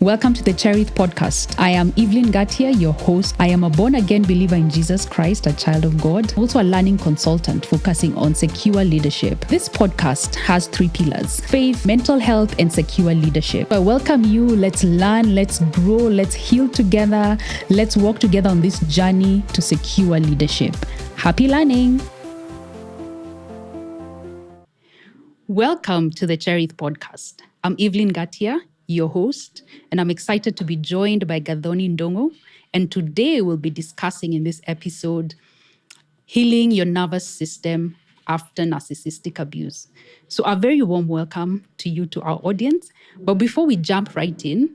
Welcome to the Cherith podcast. I am Evelyn Ngatia, your host. I am a born-again believer in Jesus Christ, a child of God, also a learning consultant focusing on secure leadership. This podcast has 3 pillars: faith, mental health, and secure leadership. I welcome you. Let's learn, let's grow, let's heal together. Let's walk together on this journey to secure leadership. Happy learning. Welcome to the Cherith podcast. I'm Evelyn Ngatia, your host, and I'm excited to be joined by Gathoni Ndung'u. And today we'll be discussing in this episode healing your nervous system after narcissistic abuse. So a very warm welcome to you, to our audience. But before we jump right in,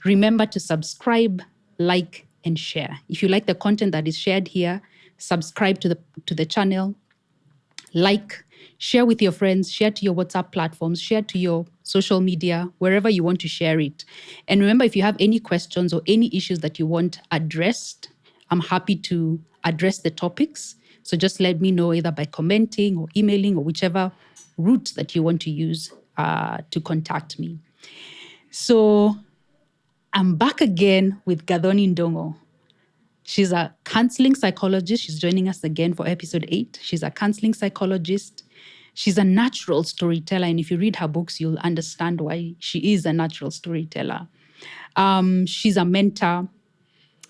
remember to subscribe, like, and share. If you like the content that is shared here, subscribe to the channel, like, share with your friends, share to your WhatsApp platforms, share to your social media, wherever you want to share it. And remember, if you have any questions or any issues that you want addressed, I'm happy to address the topics. So just let me know either by commenting or emailing or whichever route that you want to use to contact me. So I'm back again with Gathoni Ndung'u. She's a counseling psychologist. She's joining us again for episode 8. She's a counseling psychologist. She's a natural storyteller. And if you read her books, you'll understand why she is a natural storyteller. She's a mentor.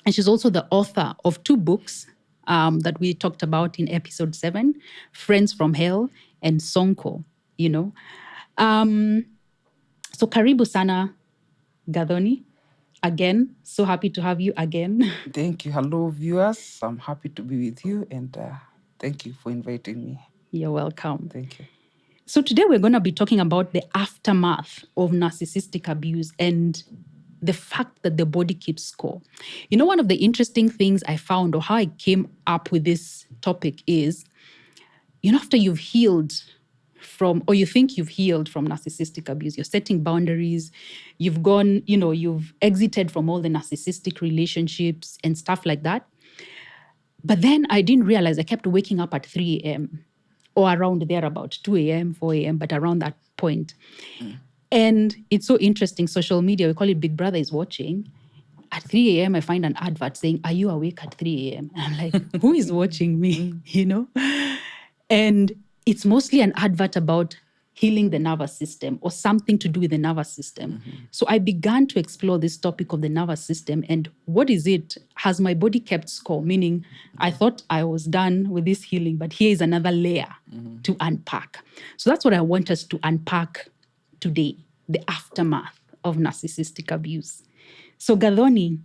And she's also the author of 2 books that we talked about in episode 7, Friends from Hell and Sonko, So karibu sana, Gathoni. Again, so happy to have you again. Thank you. Hello, viewers. I'm happy to be with you, and thank you for inviting me. You're welcome. Thank you. So today we're going to be talking about the aftermath of narcissistic abuse and the fact that the body keeps score. One of the interesting things I found, or how I came up with this topic, is, after you've healed from, or you think you've healed from narcissistic abuse, you're setting boundaries, you've gone, you've exited from all the narcissistic relationships and stuff like that. But then I didn't realize I kept waking up at 3 a.m. or around there, about 2 a.m., 4 a.m., but around that point. And it's so interesting, social media, we call it Big Brother is watching. At 3 a.m., I find an advert saying, "Are you awake at 3 a.m.?" And I'm like, who is watching me, And it's mostly an advert about healing the nervous system or something to do with the nervous system. So I began to explore this topic of the nervous system and what is it? Has my body kept score? Meaning I thought I was done with this healing, but here is another layer to unpack. So that's what I want us to unpack today, the aftermath of narcissistic abuse. So Gathoni,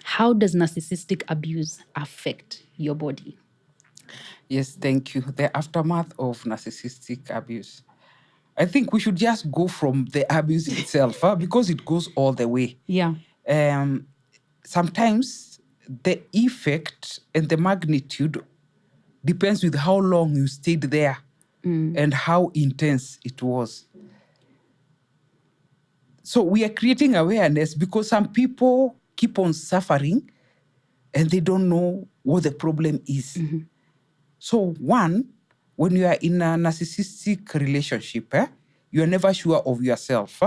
how does narcissistic abuse affect your body? Yes, thank you. The aftermath of narcissistic abuse. I think we should just go from the abuse itself because it goes all the way. Yeah. Sometimes the effect and the magnitude depends with how long you stayed there and how intense it was. So we are creating awareness because some people keep on suffering and they don't know what the problem is. So one, when you are in a narcissistic relationship, you are never sure of yourself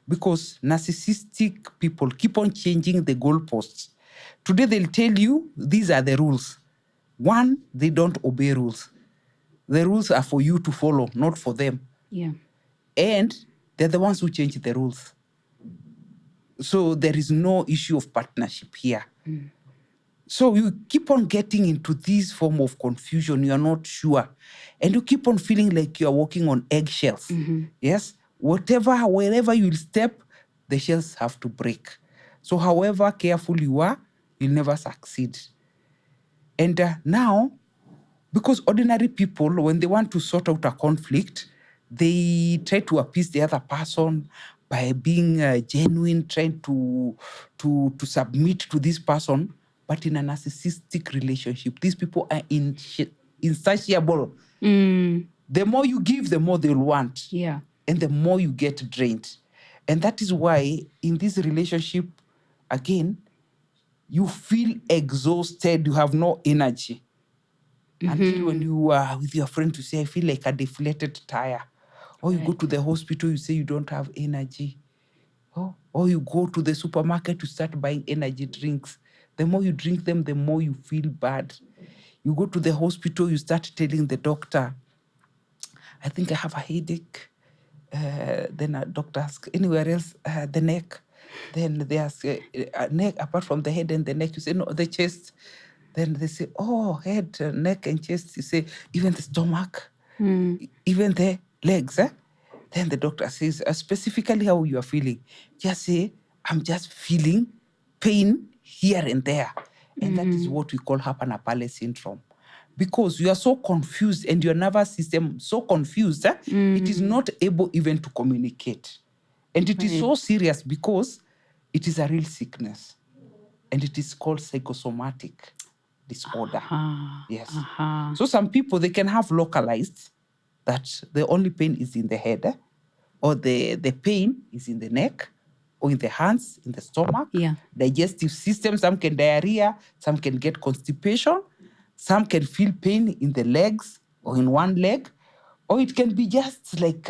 because narcissistic people keep on changing the goalposts. Today they'll tell you these are the rules. One, they don't obey rules. The rules are for you to follow, not for them. Yeah. And they're the ones who change the rules. So there is no issue of partnership here. So you keep on getting into this form of confusion. You are not sure. And you keep on feeling like you are walking on eggshells. Yes? Wherever you step, the shells have to break. So however careful you are, you'll never succeed. And now, because ordinary people, when they want to sort out a conflict, they try to appease the other person by being genuine, trying to submit to this person. But in a narcissistic relationship, these people are insatiable. The more you give, the more they'll want. Yeah. And the more you get drained. And that is why in this relationship, again, you feel exhausted, you have no energy. Until when you are with your friend to say, I feel like a deflated tire. Or you go to the hospital, you say you don't have energy. Oh, Or you go to the supermarket to start buying energy drinks. The more you drink them, the more you feel bad. You go to the hospital, you start telling the doctor, I think I have a headache. Then a doctor asks, anywhere else, the neck. Then they ask, neck, apart from the head and the neck. You say, no, the chest. Then they say, oh, head, neck and chest. You say, even the stomach, even the legs. Then the doctor says, specifically how you are feeling. Just say, I'm just feeling pain here and there. And that is what we call Hapanapale syndrome. Because you are so confused and your nervous system so confused, it is not able even to communicate. And it is so serious because it is a real sickness. And it is called psychosomatic disorder. Yes. So some people, they can have localized that the only pain is in the head, or the pain is in the neck, or in the hands, in the stomach, digestive system. Some can diarrhea, some can get constipation, some can feel pain in the legs or in one leg, or it can be just like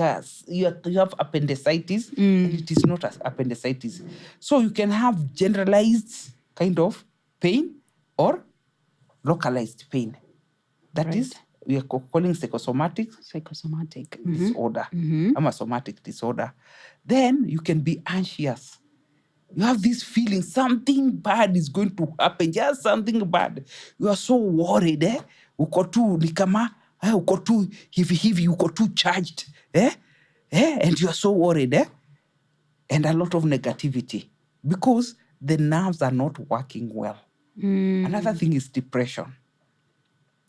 you have appendicitis, and it is not as appendicitis. So you can have generalized kind of pain or localized pain. That is, we are calling psychosomatic disorder, a somatic disorder. Then you can be anxious. You have this feeling something bad is going to happen, just something bad. You are so worried, uko tu ni kama uko tu hivi, uko tu charged, and you are so worried, and a lot of negativity because the nerves are not working well. Another thing is depression.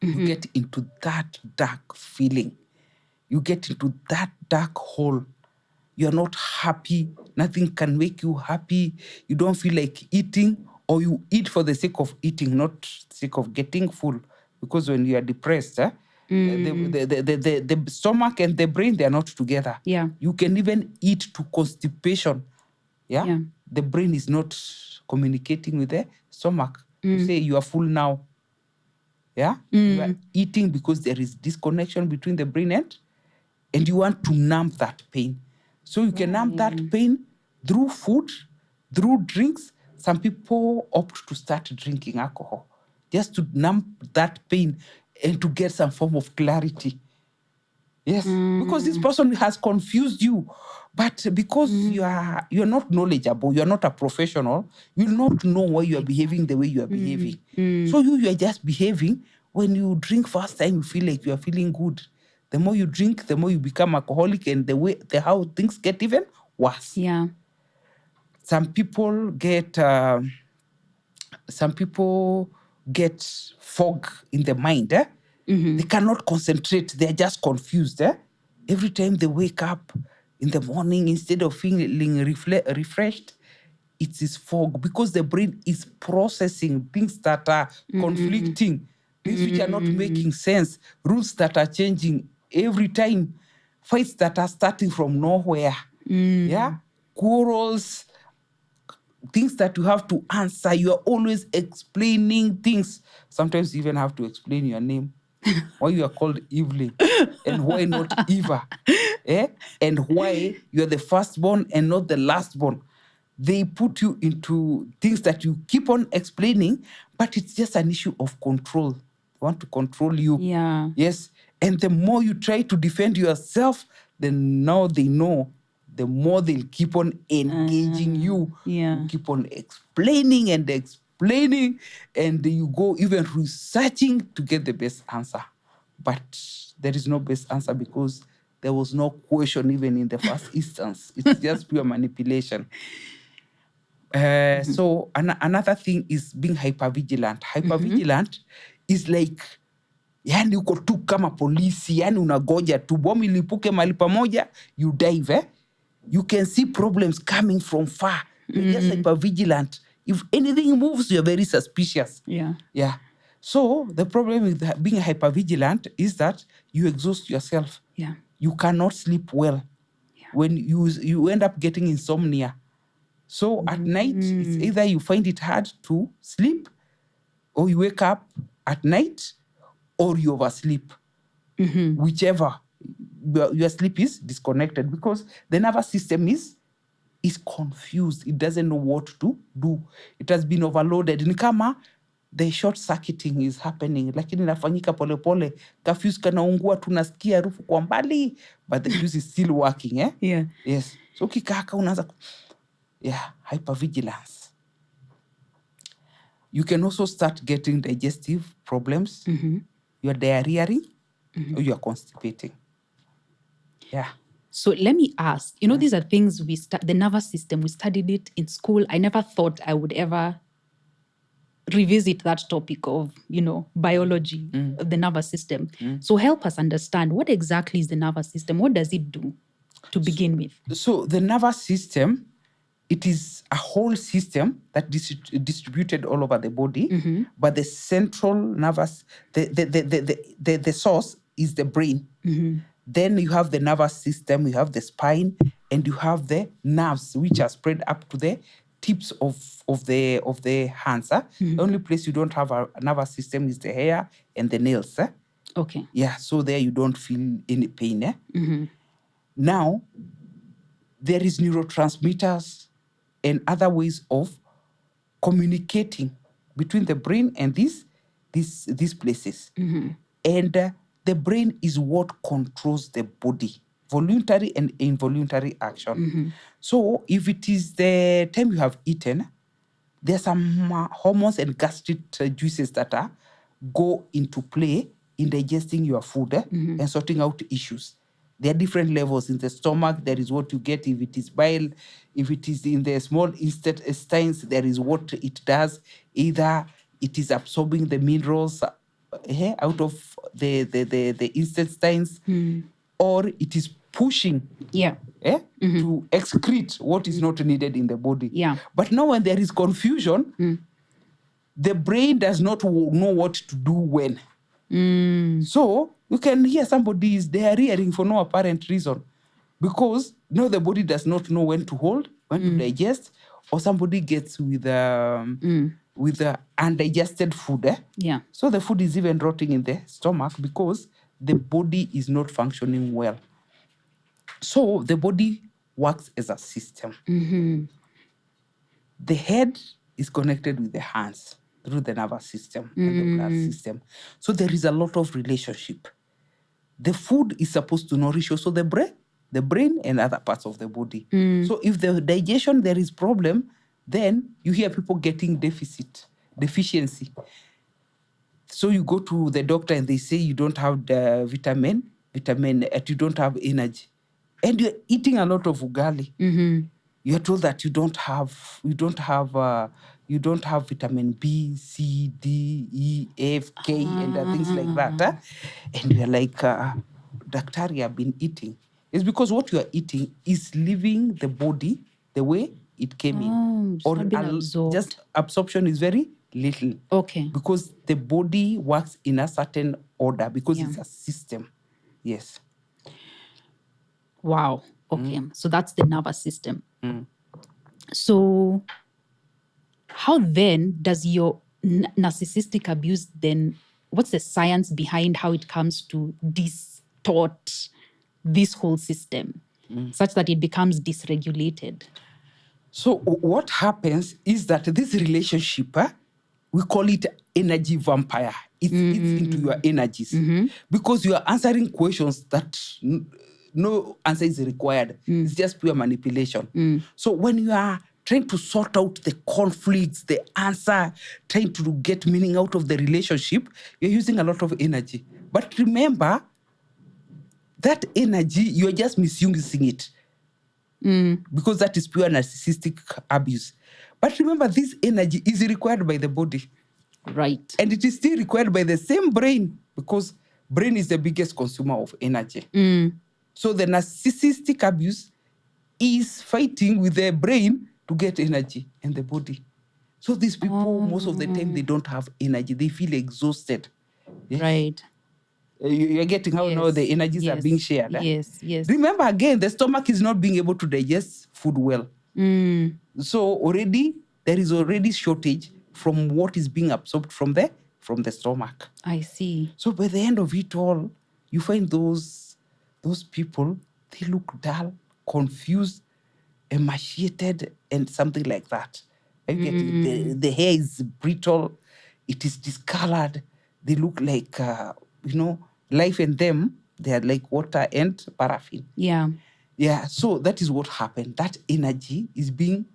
You get into that dark feeling. You get into that dark hole. You're not happy. Nothing can make you happy. You don't feel like eating, or you eat for the sake of eating, not sake of getting full. Because when you are depressed, the stomach and the brain, they are not together. You can even eat to constipation. The brain is not communicating with the stomach. You say you are full now. You are eating because there is disconnection between the brain and you want to numb that pain. So you can numb that pain through food, through drinks. Some people opt to start drinking alcohol just to numb that pain and to get some form of clarity. Yes, because this person has confused you. But because you're not knowledgeable, you're not a professional, you'll not know why you are behaving the way you are behaving. So you are just behaving. When you drink first time, you feel like you are feeling good. The more you drink, the more you become alcoholic, and how things get even worse. Some people get fog in the mind. They cannot concentrate. They're just confused. Every time they wake up in the morning, instead of feeling refreshed, it is fog because the brain is processing things that are conflicting, things which are not making sense, rules that are changing every time, fights that are starting from nowhere. Quarrels, things that you have to answer. You are always explaining things. Sometimes you even have to explain your name. Why you are called Evelyn and why not Eva? And why you are the firstborn and not the lastborn. They put you into things that you keep on explaining, but it's just an issue of control. They want to control you. Yes. And the more you try to defend yourself, then now they know, the more they'll keep on engaging you. You keep on explaining, and you go even researching to get the best answer. But there is no best answer because there was no question even in the first instance. It's just pure manipulation. So another thing is being hypervigilant. Hypervigilant is like, yani uko tu kama polisi, yani unagoja tu bomu ilipuke mahali pamoja, you dive. You can see problems coming from far. You're just hypervigilant. If anything moves, you're very suspicious. So the problem with being hypervigilant is that you exhaust yourself. You cannot sleep well. When you end up getting insomnia. So at night, it's either you find it hard to sleep, or you wake up at night, or you oversleep. Whichever, your sleep is disconnected because the nervous system is is confused. It doesn't know what to do. It has been overloaded. Ni kama the short circuiting is happening, lakini inafanyika polepole. Kafuse kanaungua, tunasikia harufu kwa mbali, but the fuse is still working. Yeah. Yes. So kikaka unaanza hypervigilance. You can also start getting digestive problems. You are diarrheaing, or you are constipating. Yeah. So let me ask, these are things the nervous system, we studied it in school. I never thought I would ever revisit that topic of, biology of the nervous system. So help us understand, what exactly is the nervous system? What does it do to begin with? So the nervous system, it is a whole system that distributed all over the body, but the central nervous, the source is the brain. Then you have the nervous system, you have the spine, and you have the nerves, which are spread up to the tips of the hands. The only place you don't have a nervous system is the hair and the nails. Okay. Yeah, so there you don't feel any pain. Now, there is neurotransmitters and other ways of communicating between the brain and these places. And the brain is what controls the body, voluntary and involuntary action. So if it is the time you have eaten, there are some hormones and gastric juices that go into play in digesting your food and sorting out issues. There are different levels in the stomach. There is what you get if it is bile. If it is in the small intestines, there is what it does. Either it is absorbing the minerals out of the intestines, or it is pushing to excrete what is not needed in the body. Yeah. But now when there is confusion, the brain does not know what to do when. So you can hear somebody is diarrheaing for no apparent reason, because the body does not know when to hold, when to digest, or somebody gets with undigested food. Yeah. So the food is even rotting in the stomach because the body is not functioning well. So the body works as a system. The head is connected with the hands through the nervous system and the blood system. So there is a lot of relationship. The food is supposed to nourish also the brain and other parts of the body. So if the digestion, there is problem, then you hear people getting deficiency. So you go to the doctor and they say you don't have the vitamin, you don't have energy. And you're eating a lot of ugali. You're told that you don't have vitamin B, C, D, E, F, K, and things like that. And you're like, Daktari, I've been eating. It's because what you are eating is leaving the body the way it came in. Or absorbed. Just absorption is very little. Okay. Because the body works in a certain order, because it's a system. Yes. Wow. Okay. So that's the nervous system. So how then does your narcissistic abuse then, what's the science behind how it comes to distort this whole system such that it becomes dysregulated? So what happens is that this relationship, we call it energy vampire. It's into your energies, because you are answering questions that no answer is required. It's just pure manipulation. So when you are trying to sort out the conflicts, the answer, trying to get meaning out of the relationship, you're using a lot of energy. But remember, that energy, you're just misusing it. Because that is pure narcissistic abuse. But remember, this energy is required by the body. Right. And it is still required by the same brain, because brain is the biggest consumer of energy. So the narcissistic abuse is fighting with the brain to get energy and the body. So these people, most of the time, they don't have energy. They feel exhausted. Yes? Right. You're getting how now the energies are being shared. Yes. Remember, again, the stomach is not being able to digest food well. So already, there is already shortage from what is being absorbed from the stomach. I see. So by the end of it all, you find those people, they look dull, confused. emaciated and something like that. Are you getting the hair is brittle, it is discolored, they look like life and them, they are like water and paraffin. Yeah. Yeah, so that is what happened. That energy is being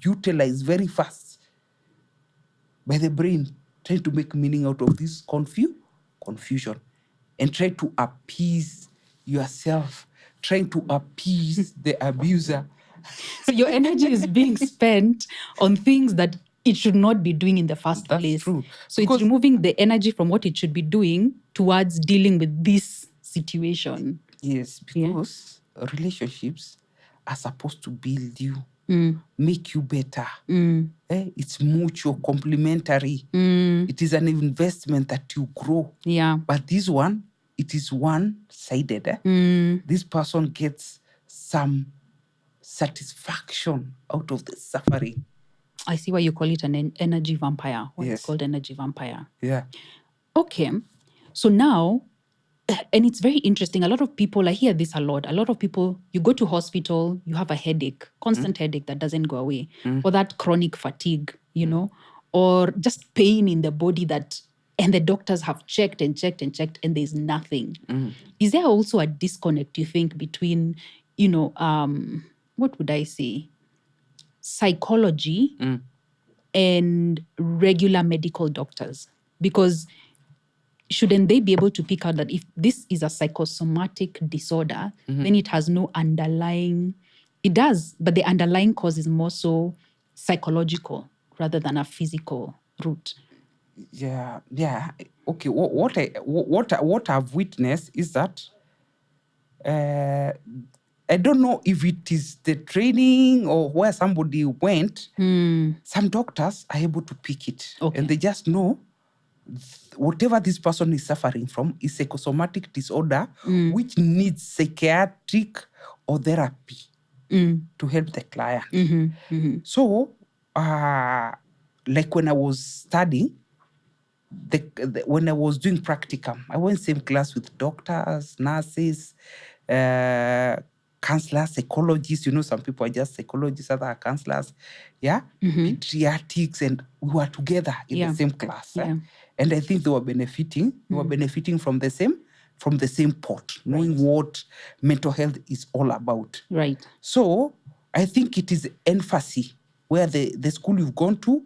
utilized very fast by the brain, trying to make meaning out of this confusion and try to appease yourself, trying to appease the abuser. So your energy is being spent on things that it should not be doing in the first That's place. true. So Because- it's removing the energy from what it should be doing towards dealing with this situation. Yes, Yeah. because relationships are supposed to build you, make you better. It's mutual, complementary. It is an investment that you grow. Yeah. But this one, it is one-sided. This person gets some satisfaction out of the suffering. I see why you call it an energy vampire. Why Yes. it's called energy vampire. Yeah. Okay. So now, and it's very interesting. A lot of people, I hear this a lot. A lot of people, you go to hospital, you have a headache, constant headache that doesn't go away, or that chronic fatigue, or just pain in the body and the doctors have checked and checked and checked, and there's nothing. Is there also a disconnect, you think, between, what would I say, psychology and regular medical doctors? Because shouldn't they be able to pick out that if this is a psychosomatic disorder, then it has no underlying, it does, but the underlying cause is more so psychological rather than a physical root. Yeah. Okay. What I've witnessed is that I don't know if it is the training or where somebody went. Some doctors are able to pick it, Okay. and they just know whatever this person is suffering from is psychosomatic disorder, which needs psychiatric or therapy to help the client. So, like when I was studying, when I was doing practicum, I went same class with doctors, nurses, counselors, psychologists. Some people are just psychologists, others are counselors. Yeah, pediatrics, and we were together in the same class. Yeah. And I think they were benefiting. They were benefiting from the same pot, knowing what mental health is all about. Right. So I think it is emphasis where the school you've gone to,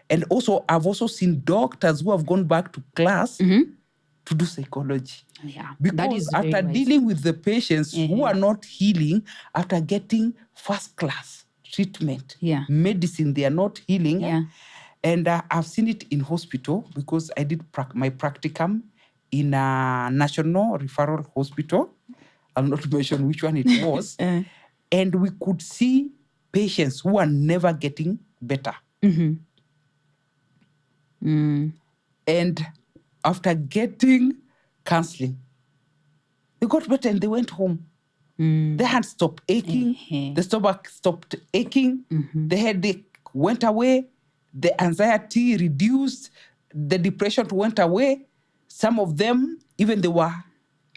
and also I've also seen doctors who have gone back to class to do psychology. Yeah. Because that is very after wise. dealing with the patients who are not healing, after getting first class treatment, medicine, they are not healing. Yeah. And I've seen it in hospital because I did my practicum in a national referral hospital. I'll not mention which one it was. And we could see patients who are never getting better. And after getting counseling, they got better and they went home. Their hands stopped aching. The stomach stopped aching. The headache went away. The anxiety reduced. The depression went away. Some of them, even they were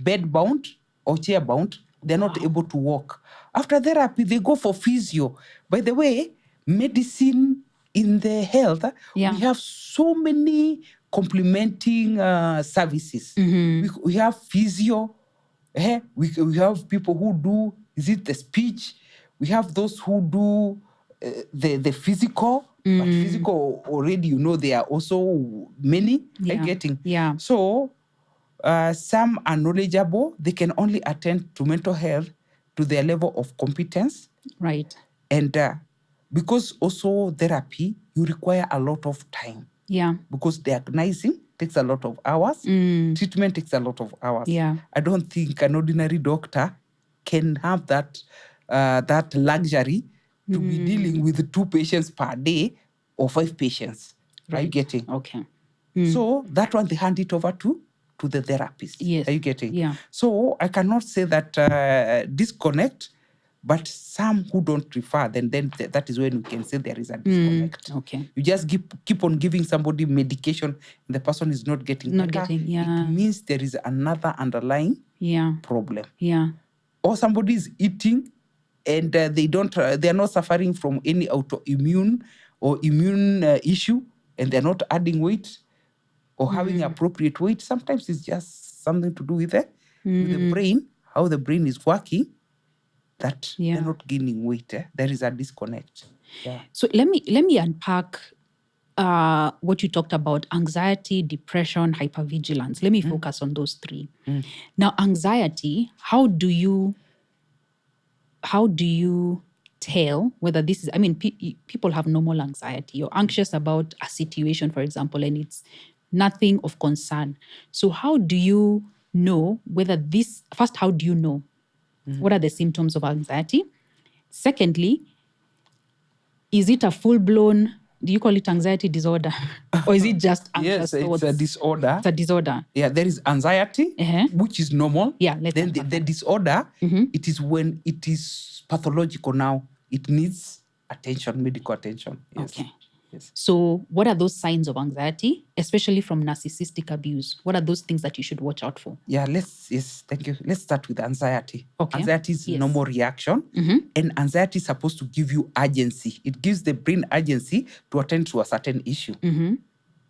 bed-bound or chair-bound, they're not able to walk. After therapy, they go for physio. By the way, medicine in the health, we have so many complementing services. We have physio. We have people who do, is it the speech? We have those who do the physical, but physical already, there are also many. Are you getting? Yeah. So some are knowledgeable. They can only attend to mental health to their level of competence. Right. And because also therapy, you require a lot of time. Yeah. Because diagnosing takes a lot of hours. Treatment takes a lot of hours. Yeah. I don't think an ordinary doctor can have that luxury to be dealing with 2 patients per day or 5 patients. Right. Are you getting? Okay. So that one, they hand it over to the therapist. Yes. Are you getting? Yeah. So I cannot say that disconnect, but some who don't refer, then that is when we can say there is a disconnect. Okay. You just keep on giving somebody medication and the person is not getting better. It means there is another underlying problem. Yeah. Or somebody is eating and they're not suffering from any autoimmune or immune issue, and they're not adding weight or having appropriate weight. Sometimes it's just something to do with the brain, how the brain is working, that they're not gaining weight. There is a disconnect. Yeah. So let me unpack what you talked about: anxiety, depression, hypervigilance. Let me focus on those three. Now, anxiety, how do you tell whether this is, people have normal anxiety. You're anxious about a situation, for example, and it's nothing of concern. So how do you know whether first, how do you know? What are the symptoms of anxiety? Secondly, is it a full-blown, do you call it anxiety disorder? Or is it just anxious Yes, thoughts? it's a disorder. It's a disorder. Yeah, there is anxiety, which is normal. Yeah, let's then unpack the disorder, it is when it is pathological now. It needs attention, medical attention. Yes. Okay. Yes. So what are those signs of anxiety, especially from narcissistic abuse? What are those things that you should watch out for? Yeah, thank you. Let's start with anxiety. Okay. Anxiety is normal reaction, and anxiety is supposed to give you urgency. It gives the brain urgency to attend to a certain issue.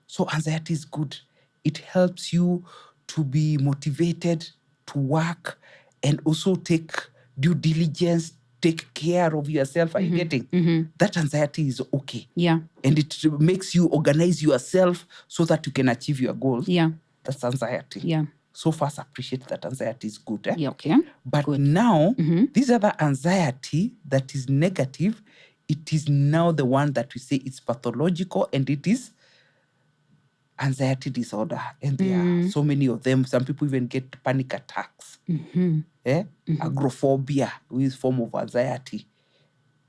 So anxiety is good. It helps you to be motivated to work and also take due diligence, take care of yourself. Are you getting? That anxiety is okay. Yeah. And it makes you organize yourself so that you can achieve your goals. Yeah. That's anxiety. Yeah. So first, appreciate that anxiety is good. Yeah, okay. But now, this other anxiety that is negative, it is now the one that we say it's pathological, and it is anxiety disorder. And there are so many of them. Some people even get panic attacks. Agoraphobia, which is a form of anxiety.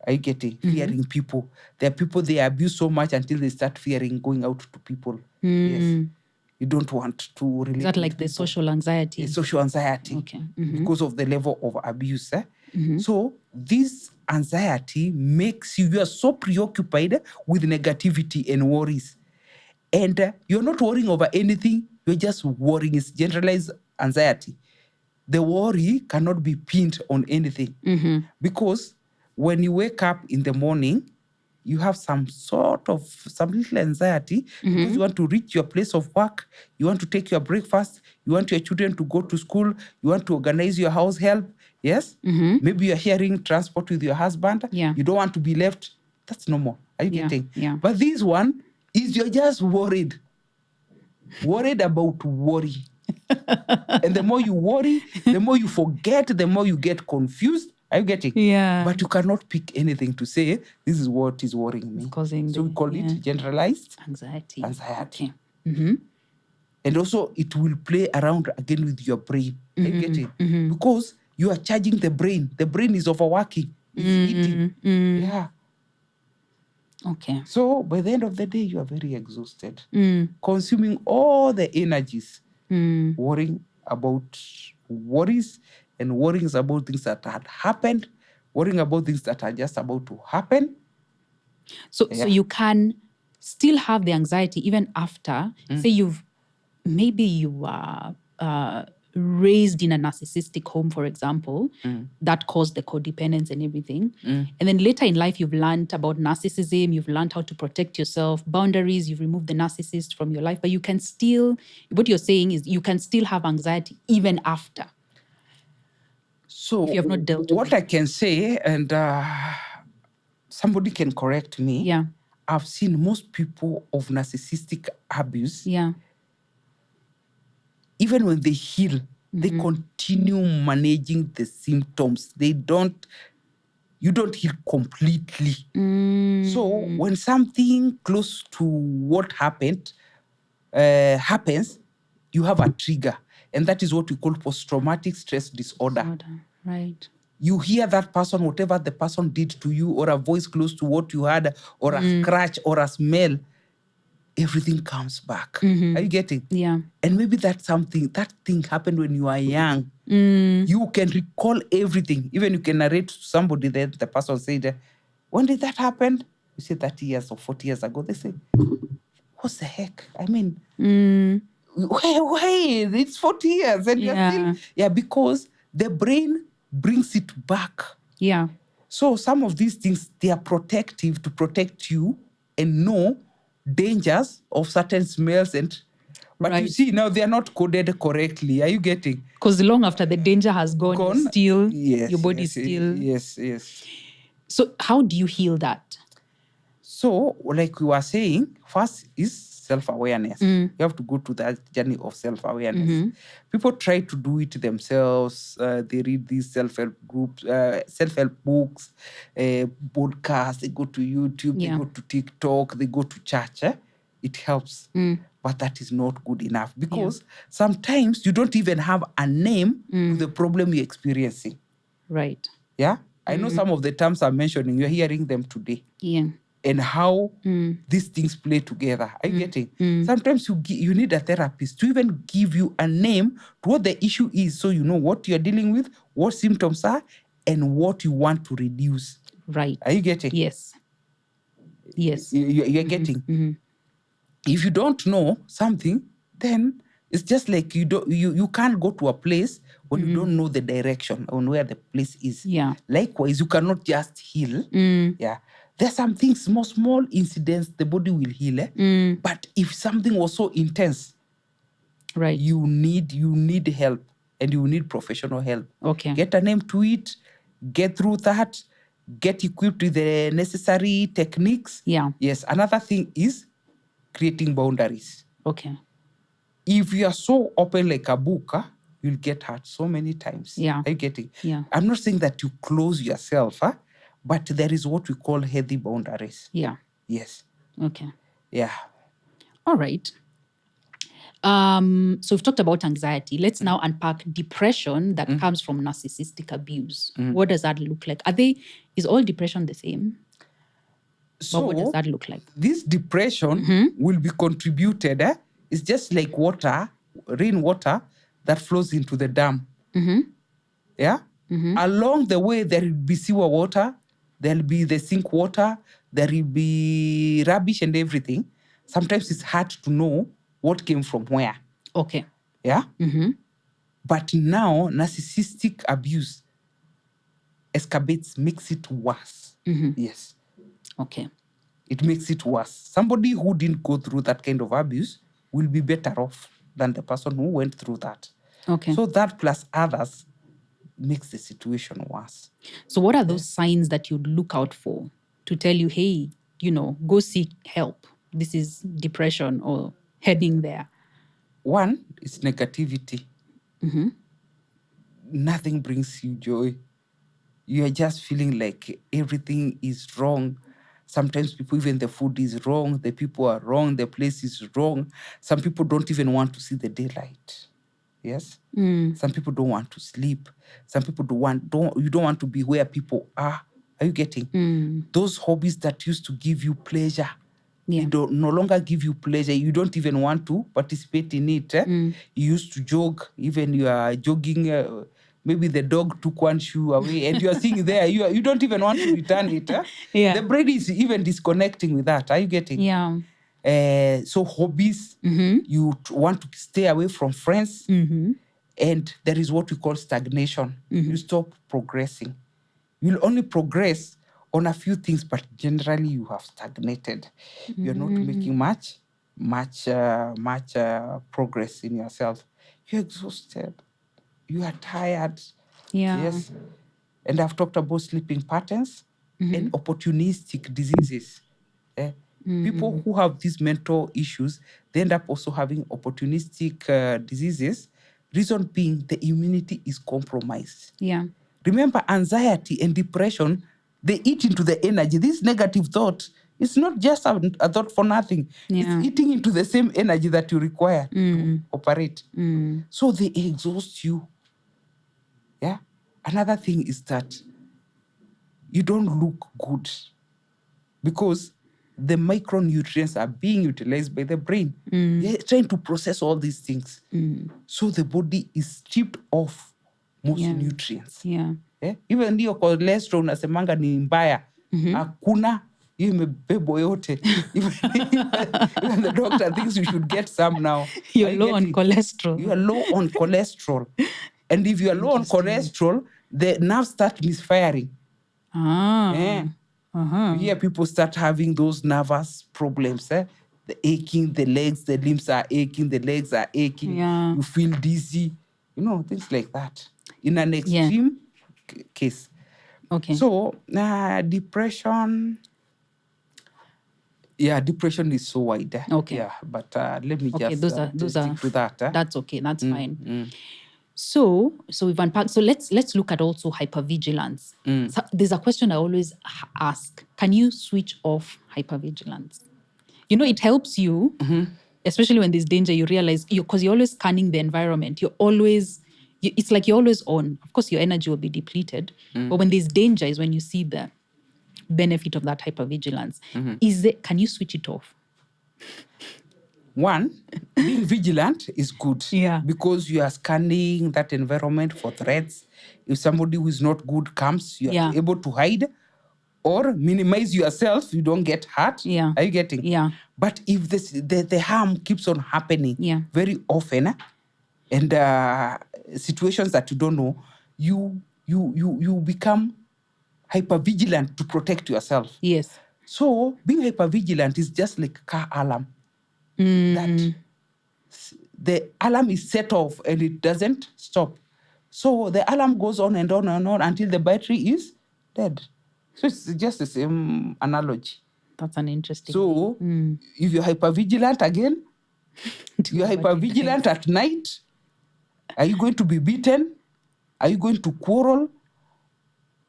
Are you getting? Fearing people. There are people, they abuse so much until they start fearing going out to people. Yes. You don't want to relate. Is that with like the people. social anxiety? It's social anxiety. Okay. Because of the level of abuse. So this anxiety makes you are so preoccupied with negativity and worries. And you're not worrying over anything. You're just worrying. It's generalized anxiety. The worry cannot be pinned on anything. Because when you wake up in the morning, you have some little anxiety because you want to reach your place of work, you want to take your breakfast, you want your children to go to school, you want to organize your house help. Yes? Maybe you're sharing transport with your husband. Yeah. You don't want to be left. That's normal. Are you getting? Yeah. But this one is you're just worried. Worried about worry. And the more you worry, the more you forget, the more you get confused. Are you getting? Yeah. But you cannot pick anything to say, this is what is worrying me. Causing we call it generalized anxiety. Anxiety. Okay. And also it will play around again with your brain. Are you getting? Because you are charging the brain. The brain is overworking. It's eating. Yeah. Okay. So by the end of the day, you are very exhausted. Consuming all the energies. Worrying about worries and worrying about things that had happened, worrying about things that are just about to happen. So you can still have the anxiety even after, say you are raised in a narcissistic home, for example, that caused the codependence and everything. And then later in life, you've learned about narcissism, you've learned how to protect yourself, boundaries, you've removed the narcissist from your life, but you can still, what you're saying is you can still have anxiety even after. So if you have not dealt what with I can say, and somebody can correct me, Yeah. I've seen most people of narcissistic abuse, Yeah. even when they heal, they continue managing the symptoms. You don't heal completely. So when something close to what happened happens, you have a trigger. And that is what we call post-traumatic stress disorder. Right. You hear that person, whatever the person did to you, or a voice close to what you had, or a scratch, or a smell, everything comes back. Are you getting? Yeah. And maybe that thing happened when you are young. You can recall everything. Even you can narrate to somebody that the person said, when did that happen? You say 30 years or 40 years ago. They say, what the heck? I mean, wait, it's 40 years. And you're still, because the brain brings it back. Yeah. So some of these things, they are protective to protect you and know dangers of certain smells but you Right. see now they are not coded correctly. Are you getting? Because long after the danger has gone, you're still, Yes, your body is yes, still. yes. So how do you heal that? So, like we were saying, first is self-awareness. You have to go to that journey of self-awareness. People try to do it themselves. They read these self-help groups, self-help books, podcasts. They go to YouTube, Yeah. they go to TikTok, they go to church. It helps. But that is not good enough because sometimes you don't even have a name to the problem you're experiencing. Right. Yeah? I know some of the terms I'm mentioning, you're hearing them today. Yeah. And how these things play together. Are you getting? Sometimes you need a therapist to even give you a name to what the issue is, so you know what you're dealing with, what symptoms are, and what you want to reduce. Right. Are you getting? Yes. Yes. You're getting. If you don't know something, then it's just like you can't go to a place when you don't know the direction on where the place is. Yeah. Likewise, you cannot just heal. Yeah. There's some things, small incidents, the body will heal. But if something was so intense, Right. you need help, and you need professional help. Okay. Get a name to it, get through that, get equipped with the necessary techniques. Yeah. Yes. Another thing is creating boundaries. Okay. If you are so open like a book, you'll get hurt so many times. Yeah. Are you getting? Yeah. I'm not saying that you close yourself, but there is what we call healthy boundaries. Yeah. Yes. Okay. Yeah. All right. So we've talked about anxiety. Let's now unpack depression that comes from narcissistic abuse. What does that look like? Is all depression the same? So what does that look like? This depression will be contributed. It's just like water, rainwater that flows into the dam. Yeah. Along the way, there will be sewer water, there'll be the sink water, there will be rubbish and everything. Sometimes it's hard to know what came from where. Okay. Yeah. But now narcissistic abuse escalates, makes it worse. Yes. Okay. It makes it worse. Somebody who didn't go through that kind of abuse will be better off than the person who went through that. Okay. So that plus others makes the situation worse. So what are those signs that you'd look out for to tell you, hey, go seek help? This is depression or heading there. One is negativity. Nothing brings you joy. You are just feeling like everything is wrong. Sometimes people, even the food is wrong, the people are wrong, the place is wrong. Some people don't even want to see the daylight. Yes? Some people don't want to sleep. Some people you don't want to be where people are. Are you getting? Those hobbies that used to give you pleasure, Yeah. they no longer give you pleasure. You don't even want to participate in it. You used to jog, even you are jogging, maybe the dog took one shoe away and you are seeing there, you don't even want to return it. Yeah. The brain is even disconnecting with that. Are you getting? Yeah. So hobbies, you want to stay away from friends. And there is what we call stagnation. You stop progressing. You'll only progress on a few things, but generally you have stagnated. You're not making much progress in yourself. You're exhausted. You are tired. Yeah. Yes. And I've talked about sleeping patterns and opportunistic diseases. People who have these mental issues, they end up also having opportunistic diseases. Reason being, the immunity is compromised. Yeah. Remember, anxiety and depression, they eat into the energy. This negative thought, it's not just a thought for nothing. Yeah. It's eating into the same energy that you require to operate. So they exhaust you. Yeah. Another thing is that you don't look good because the micronutrients are being utilized by the brain. They're trying to process all these things. So the body is stripped of most nutrients. Yeah. Even ndio cholesterol unasemanga ni mbaya. Hakuna, hiyo imebebo yote. Even the doctor thinks you should get some now. You're low on cholesterol. You are low on cholesterol. And if you are low on cholesterol, the nerves start misfiring. Eh? Uh-huh. You hear people start having those nervous problems. The aching, the legs, the limbs are aching, the legs are aching. Yeah. You feel dizzy, things like that. In an extreme case. Okay. So depression. Yeah, depression is so wide. Okay. Yeah, but let me Okay, just those stick are to that. That's okay. That's fine. So we've unpacked. So let's look at also hypervigilance. So there's a question I always ask: can you switch off hypervigilance? It helps you, especially when there's danger. You realize because you're always scanning the environment. It's like you're always on. Of course, your energy will be depleted, but when there's danger is when you see the benefit of that hypervigilance. Can you switch it off? One, being vigilant is good. Yeah. Because you are scanning that environment for threats. If somebody who is not good comes, you are able to hide or minimize yourself. You don't get hurt. Yeah. Are you getting? Yeah. But if the harm keeps on happening very often, and situations that you don't know, you become hypervigilant to protect yourself. Yes. So being hypervigilant is just like car alarm. That the alarm is set off and it doesn't stop. So the alarm goes on and on and on until the battery is dead. So it's just the same analogy. That's an interesting So if you're hypervigilant again, you're hypervigilant at night. Are you going to be beaten? Are you going to quarrel?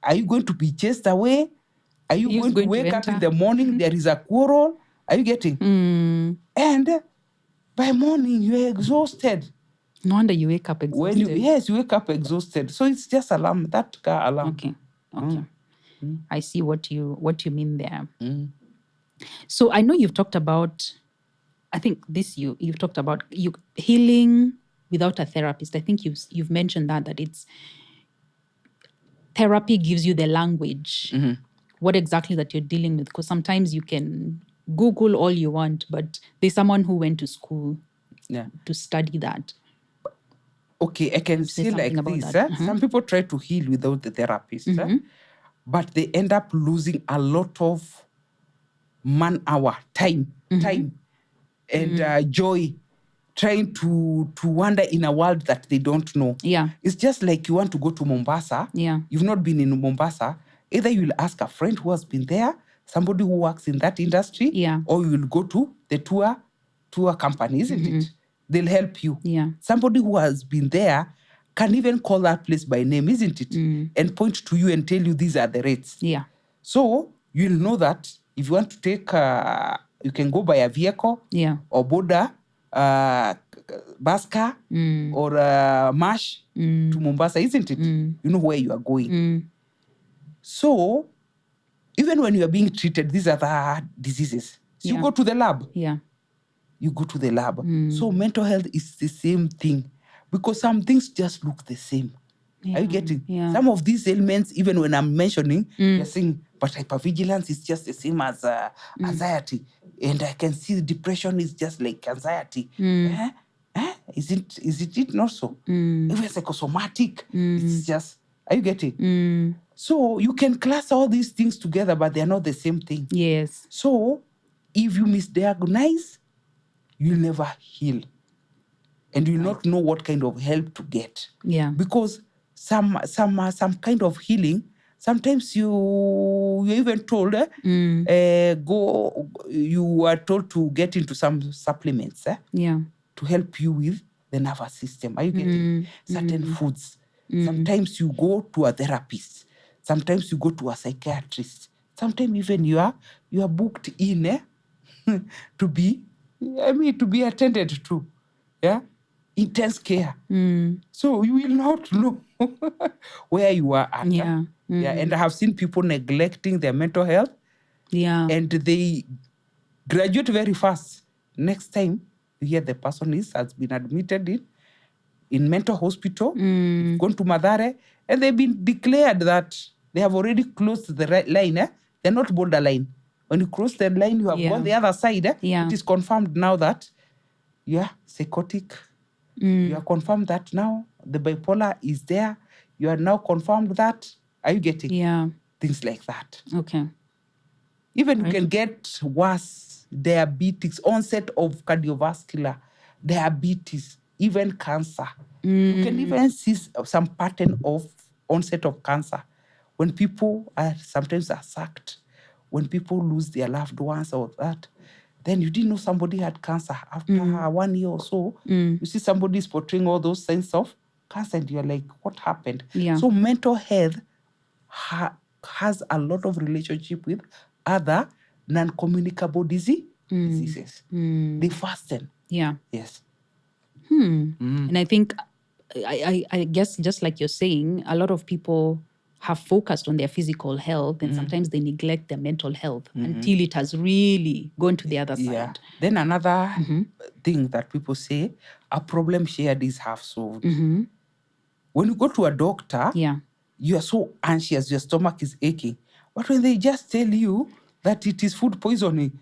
Are you going to be chased away? Are you going to wake up in the morning? There is a quarrel. Are you getting? And by morning, you're exhausted. No wonder you wake up exhausted. You wake up exhausted. So it's just alarm, that car alarm. Okay. I see what you mean there. So I know you've talked about, I think you've talked about healing without a therapist. I think you've mentioned that it's therapy gives you the language, what exactly that you're dealing with. Because sometimes you can Google all you want, but there's someone who went to school to study that. Okay, I can say like this. Some people try to heal without the therapist, but they end up losing a lot of man-hour, time, and joy, trying to wander in a world that they don't know. Yeah. It's just like you want to go to Mombasa. Yeah. You've not been in Mombasa. Either you'll ask a friend who has been there, somebody who works in that industry, or you will go to the tour company, isn't it? They'll help you. Yeah. Somebody who has been there can even call that place by name, isn't it? And point to you and tell you these are the rates. Yeah. So you'll know that if you want to take, you can go by a vehicle or boda, bus car or MASH to Mombasa, isn't it? You know where you are going. So even when you are being treated, these are the diseases. So you go to the lab. Yeah. You go to the lab. So mental health is the same thing because some things just look the same. Are you getting? Yeah. Some of these ailments, even when I'm mentioning, you're saying, but hypervigilance is just the same as anxiety. And I can see depression is just like anxiety. Is it not so? Even psychosomatic, it's just, are you getting? So you can class all these things together, but they're not the same thing. Yes. So if you misdiagnose, you'll never heal. And you'll not know what kind of help to get. Yeah. Because some kind of healing, sometimes you're even told, you are told to get into some supplements to help you with the nervous system. Are you getting certain foods? Sometimes you go to a therapist. Sometimes you go to a psychiatrist. Sometimes even you are booked in to be attended to. Yeah. Intense care. So you will not know where you are at. Yeah. Yeah. And I have seen people neglecting their mental health. Yeah. And they graduate very fast. Next time you hear the person has been admitted in mental hospital, gone to Madare, and they've been declared that they have already closed the line. They're not borderline. When you cross the line, you have gone the other side. It is confirmed now that you are psychotic. You are confirmed that now the bipolar is there. You are now confirmed that. Are you getting? Yeah. things like that. Okay. Even you can get worse, diabetes, onset of cardiovascular, diabetes, even cancer. You can even see some pattern of onset of cancer when people are sometimes sacked, when people lose their loved ones or that. Then you didn't know somebody had cancer. After 1 year or so, you see somebody is portraying all those signs of cancer, and you're like, what happened? Yeah. So mental health has a lot of relationship with other non-communicable diseases. They fasten. Yeah. Yes. And I think, I guess, just like you're saying, a lot of people have focused on their physical health, and sometimes they neglect their mental health until it has really gone to the other Yeah. side. Then another thing that people say, a problem shared is half solved. When you go to a doctor, Yeah. you are so anxious, your stomach is aching. But when they just tell you that it is food poisoning,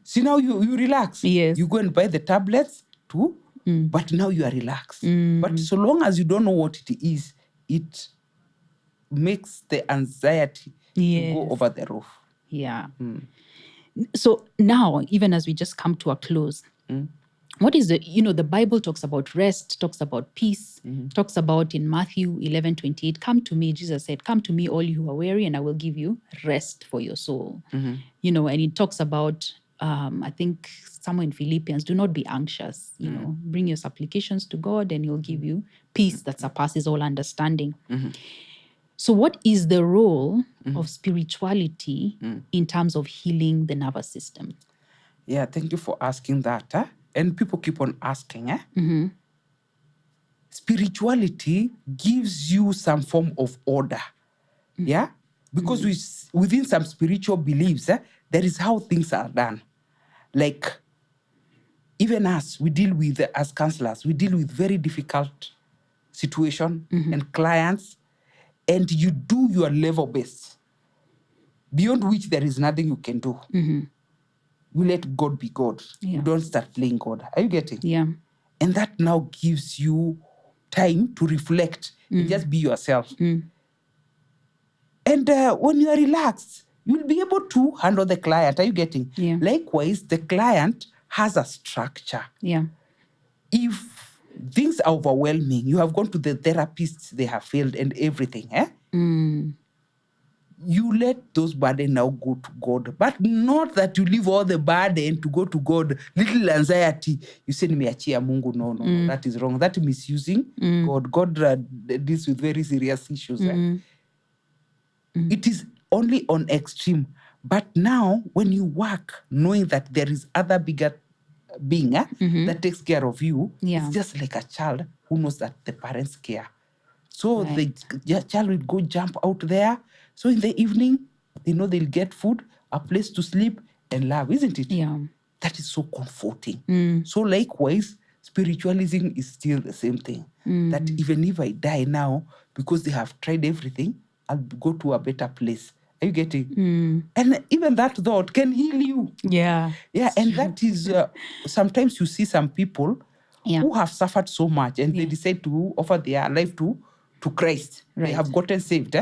see, now you relax. Yes. You go and buy the tablets too, but now you are relaxed. But so long as you don't know what it is, it makes the anxiety to go Yes. over the roof. Yeah. So now, even as we just come to a close, what is the Bible talks about rest, talks about peace, talks about in Matthew 11:28, come to me, Jesus said, come to me all you who are weary, and I will give you rest for your soul. And it talks about, I think somewhere in Philippians, do not be anxious, bring your supplications to God and he'll give you peace that surpasses all understanding. So what is the role of spirituality in terms of healing the nervous system? Yeah, thank you for asking that. And people keep on asking. Spirituality gives you some form of order. Yeah? Because within some spiritual beliefs, there is how things are done. Like, even us, we deal with, as counselors, we deal with very difficult situation and clients, and you do your level best, beyond which there is nothing you can do. You let God be God. Yeah. You don't start playing God. Are you getting? Yeah. And that now gives you time to reflect and just be yourself. And when you are relaxed, you'll be able to handle the client. Are you getting? Yeah. Likewise, the client has a structure. Yeah. If things are overwhelming, you have gone to the therapists, they have failed and everything. You let those burden now go to God. But not that you leave all the burden to go to God. Little anxiety, you say, nimeachia Mungu. No, that is wrong. That misusing God. God deals with very serious issues. It is only on extreme. But now, when you work, knowing that there is other bigger being that takes care of you, Yeah. it's just like a child who knows that the parents care. So Right. the child will go jump out there. So in the evening, they know they'll get food, a place to sleep, and love, isn't it? Yeah. That is so comforting. So likewise, spiritualism is still the same thing. That even if I die now, because they have tried everything, I'll go to a better place. Are you getting? And even that thought can heal you. Yeah. Yeah, and that is, sometimes you see some people Yeah. who have suffered so much and they decide to offer their life to Christ. They Right. have gotten saved.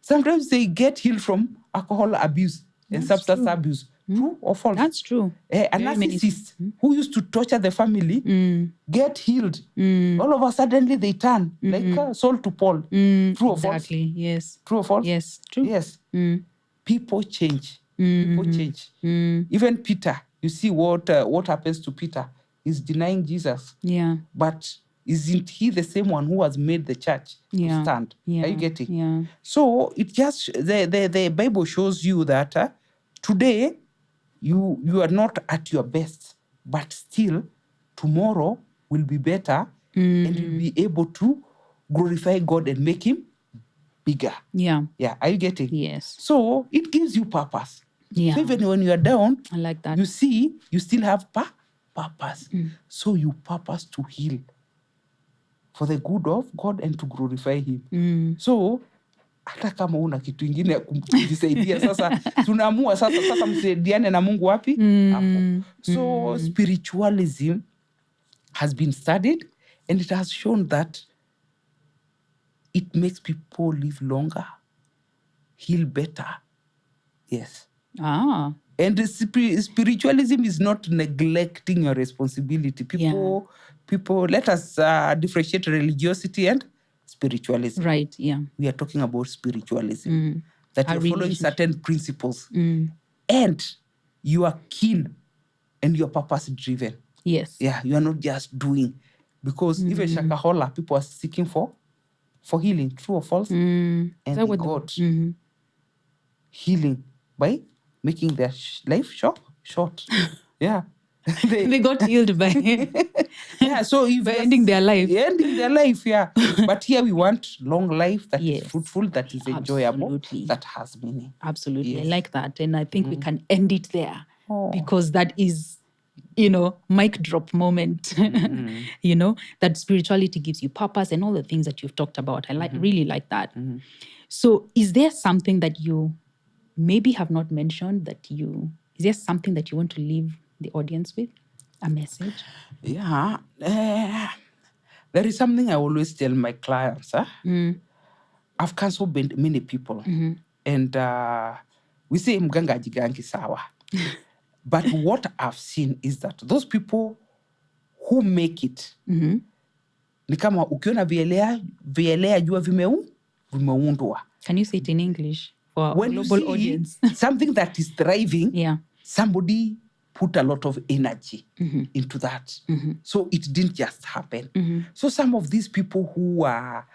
Sometimes they get healed from alcohol abuse and That's substance true. abuse. True or false? That's true. A Very many- narcissist who used to torture the family get healed. All of a sudden they turn like Saul to Paul. True or false? Exactly. Yes. True or false? Yes. True. Yes. People change. People change. Even Peter, you see what happens to Peter. He's denying Jesus. Yeah. But isn't he the same one who has made the church Yeah. to stand? Yeah. Are you getting? Yeah. So it just, the Bible shows you that today you are not at your best, but still tomorrow will be better, and you'll be able to glorify God and make him bigger. Yeah. Yeah, are you getting? Yes. So it gives you purpose. Yeah. So even when you are down, I like that. you see, you still have purpose. So you purpose to heal for the good of God and to glorify him. So hata kama una kitu ingine ya kujisaidia sasa, tunaamua sasa msaidiane na Mungu wapi? Hapo. So spiritualism has been studied and it has shown that it makes people live longer, heal better. Yes. Ah. And the spiritualism is not neglecting your responsibility. People, let us differentiate religiosity and spiritualism. Right, yeah. We are talking about spiritualism. That A you're following relationship. certain principles. And you are keen and you're purpose driven. Yes. Yeah, you are not just doing. Because even Shakahola, people are seeking for healing, true or false? And they got healing by making their life short. Yeah. They got healed by Yeah, so if by ending their life. Ending their life, yeah. But here we want long life that is Yes. fruitful, that is enjoyable, Absolutely. that has meaning. Absolutely. Yes. I like that. And I think we can end it there Oh. because that is, mic drop moment, that spirituality gives you purpose and all the things that you've talked about. I really like that. So is there something that you maybe have not mentioned is there something that you want to leave the audience with? A message? Yeah. There is something I always tell my clients. I've counseled many people. And we say mganga jigangi sawa. But what I've seen is that those people who make it, ni kama ukiona vielea jua vimeundwa. Can you say it in English for our When global you see audience? something that is thriving, Yeah. somebody put a lot of energy into that. So it didn't just happen. So some of these people who are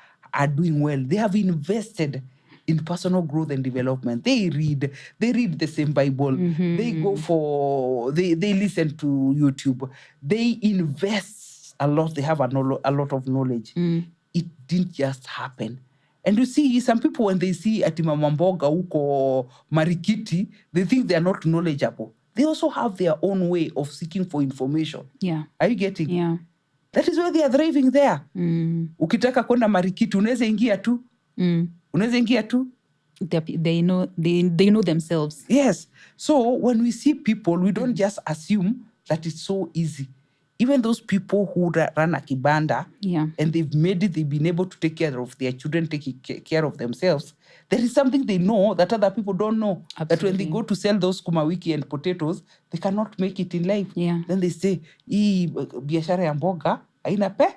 doing well, they have invested in personal growth and development. They read the same Bible. They go they listen to YouTube. They invest a lot. They have a lot of knowledge. It didn't just happen. And you see, some people, when they see ati Mama Mboga huko Marikiti, they think they are not knowledgeable. They also have their own way of seeking for information. Yeah. Are you getting? Yeah. That is why they are thriving there. Ukitaka kwenda Marikiti, unaweza ingia tu. Unaweza ingia tu. They know themselves. Yes. So when we see people, we don't just assume that it's so easy. Even those people who run a kibanda, and they've been able to take care of their children, take care of themselves. There is something they know that other people don't know. Absolutely. That when they go to sell those kumawiki and potatoes, they cannot make it in life. Yeah. Then they say, hii biashara ya mboga haina pe.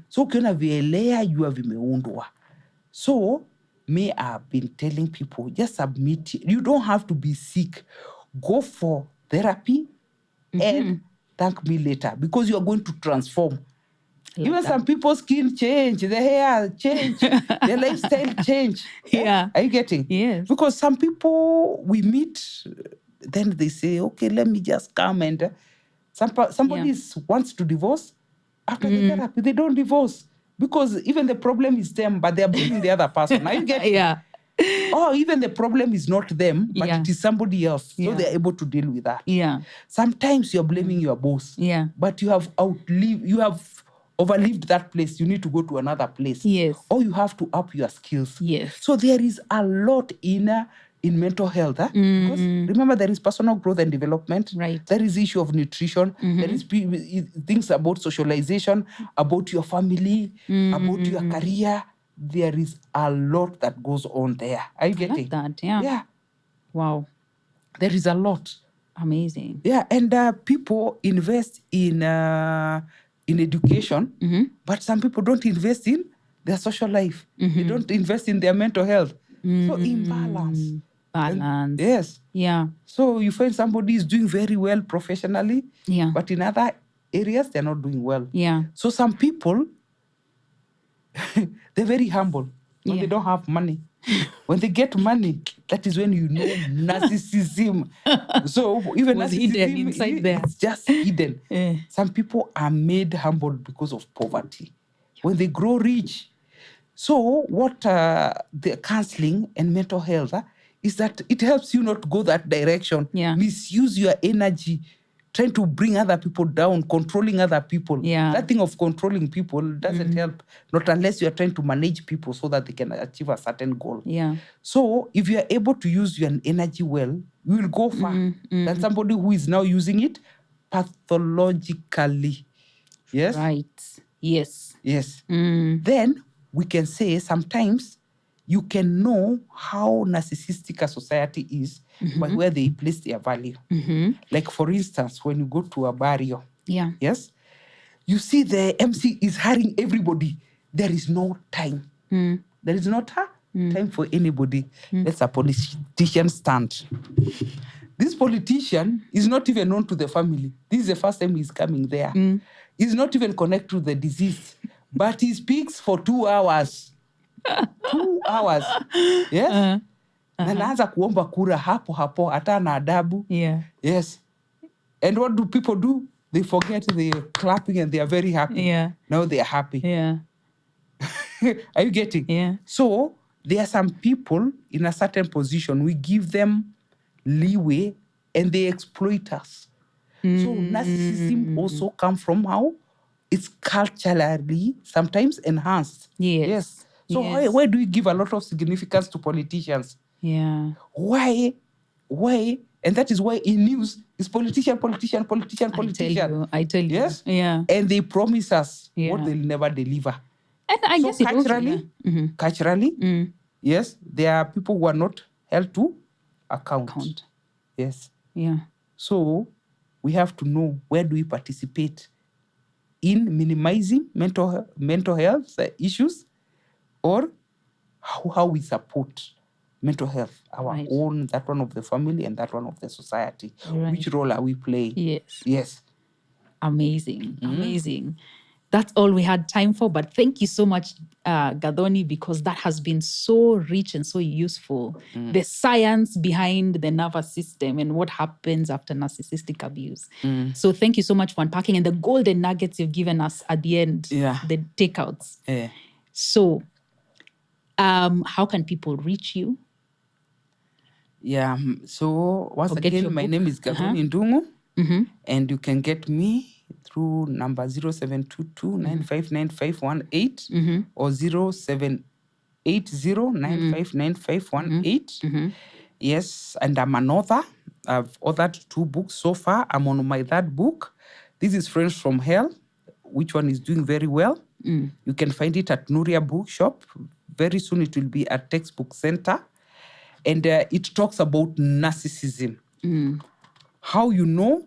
So ukiona vielea jua vimeundwa. So me, I've been telling people, just submit. You don't have to be sick. Go for therapy and thank me later, because you are going to transform. Even some people's skin change, their hair change, their lifestyle change. Yeah. Are you getting? Yes. Because some people we meet, then they say, okay, let me just come and somebody wants to divorce. After the therapy, they don't divorce. Because even the problem is them, but they're blaming the other person. Are you getting? Yeah. Or even the problem is not them, but it is somebody else. So they're able to deal with that. Yeah. Sometimes you're blaming your boss. Yeah. But you have overlived that place. You need to go to another place. Yes. Or you have to up your skills. Yes. So there is a lot in mental health. Because remember, there is personal growth and development. Right. There is issue of nutrition. There is things about socialization, about your family, about your career. There is a lot that goes on there. Are you getting? I like that, yeah. Yeah. Wow. There is a lot. Amazing. Yeah, and people invest in education, but some people don't invest in their social life. They don't invest in their mental health. So imbalance. Balance. Yes. Yeah. So you find somebody is doing very well professionally, but in other areas they're not doing well. Yeah. So some people, they're very humble when they don't have money. When they get money, that is when you know narcissism. So even was narcissism hidden inside there. It's just hidden. Some people are made humble because of poverty. When they grow rich. So what the counseling and mental health is that it helps you not go that direction. Yeah. Misuse your energy, trying to bring other people down, controlling other people. Yeah. That thing of controlling people doesn't help, not unless you are trying to manage people so that they can achieve a certain goal. Yeah. So if you are able to use your energy well, you will go far than somebody who is now using it pathologically. Yes? Right. Yes. Yes. Then we can say sometimes you can know how narcissistic a society is by where they place their value. Like, for instance, when you go to a burial, Yeah. yes, you see the MC is hiring everybody. There is no time. There is not time for anybody. Let's a politician stand. This politician is not even known to the family. This is the first time he's coming there. He's not even connected to the deceased, but he speaks for 2 hours. 2 hours. Yes? Na naanza kuomba kura hapo hapo, hata na adabu. Yeah. Yes. And what do people do? They forget, they're clapping and they are very happy. Yeah. Now they are happy. Yeah. Are you getting? Yeah. So there are some people in a certain position, we give them leeway and they exploit us. So narcissism also comes from how it's culturally sometimes enhanced. Yes. So why do we give a lot of significance to politicians? Yeah. Why? And that is why in news is politician. I tell you. Yes. Yeah. And they promise us what Yeah. they'll never deliver. And I So guess it also, culturally, culturally, yes, there are people who are not held to account. Yes. Yeah. So we have to know, where do we participate in minimizing mental health issues, or how we support mental health, our own, that one of the family, and that one of the society. Which role are we playing? Yes. Amazing. That's all we had time for, but thank you so much, Gathoni, because that has been so rich and so useful. The science behind the nervous system and what happens after narcissistic abuse. So thank you so much for unpacking, and the golden nuggets you've given us at the end, the takeouts. So how can people reach you? Yeah, so once again, my name is Gathoni Ndung'u, and you can get me through number 0722-959518 or 0780-959518. Yes, and I'm an author. I've authored 2 books so far. I'm on my 3rd book. This is Friends from Hell, which one is doing very well. You can find it at Nuria Bookshop. Very soon it will be at Textbook Center. And it talks about narcissism. How you know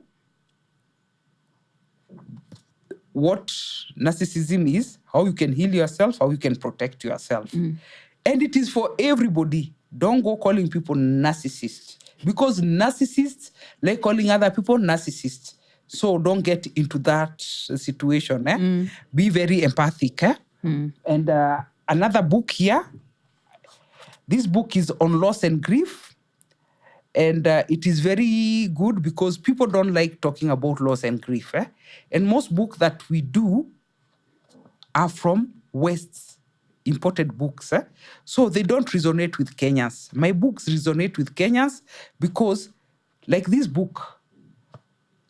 what narcissism is, how you can heal yourself, how you can protect yourself. And it is for everybody. Don't go calling people narcissists, because narcissists like calling other people narcissists. So don't get into that situation. Be very empathic. And another book here, this book is on loss and grief. And it is very good because people don't like talking about loss and grief. And most books that we do are from West, imported books. So they don't resonate with Kenyans. My books resonate with Kenyans because, like this book,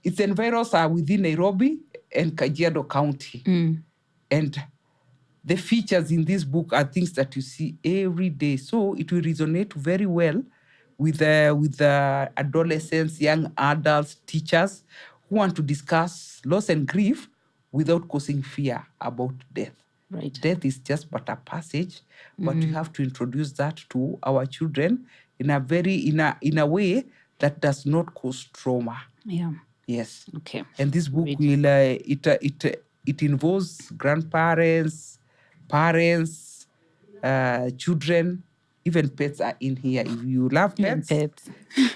its environs are within Nairobi and Kajiado County. And the features in this book are things that you see every day. So it will resonate very well with adolescents, young adults, teachers who want to discuss loss and grief without causing fear about death. Death is just but a passage, but we have to introduce that to our children in a way that does not cause trauma. Yes. Okay. And this book will it involves grandparents, parents, children, even pets are in here. If you love pets.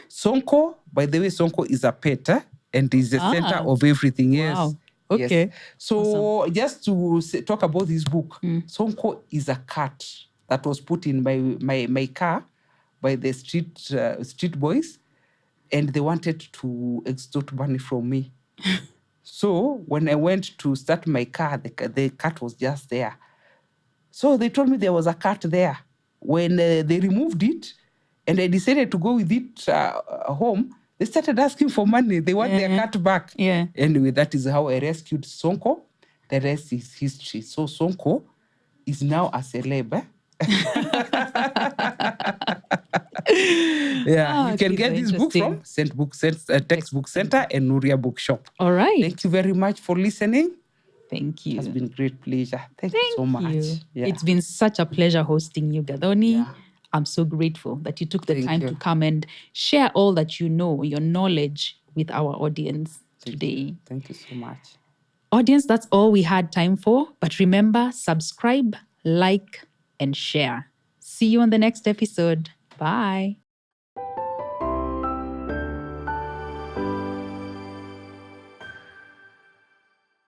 Sonko, by the way, Sonko is a pet, and is the center of everything. Yes. Wow. Okay. Yes. So just to talk about this book, Sonko is a cat that was put in my car by the street boys, and they wanted to extort money from me. So when I went to start my car, the cat was just there. So they told me there was a cat there. When they removed it, and I decided to go with it home, they started asking for money. They want their cat back. Anyway, that is how I rescued Sonko. The rest is history. So Sonko is now a celeb. You can get this book from Textbook Center and Nuria Bookshop. All right. Thank you very much for listening. Thank It has you. been great pleasure. Thank you so much. You. Yeah. It's been such a pleasure hosting you, Gathoni. Yeah. I'm so grateful that you took the Thank time you. to come and share all that you know, your knowledge with our audience Thank today. you. Thank you so much. Audience, that's all we had time for. But remember, subscribe, like, and share. See you on the next episode. Bye.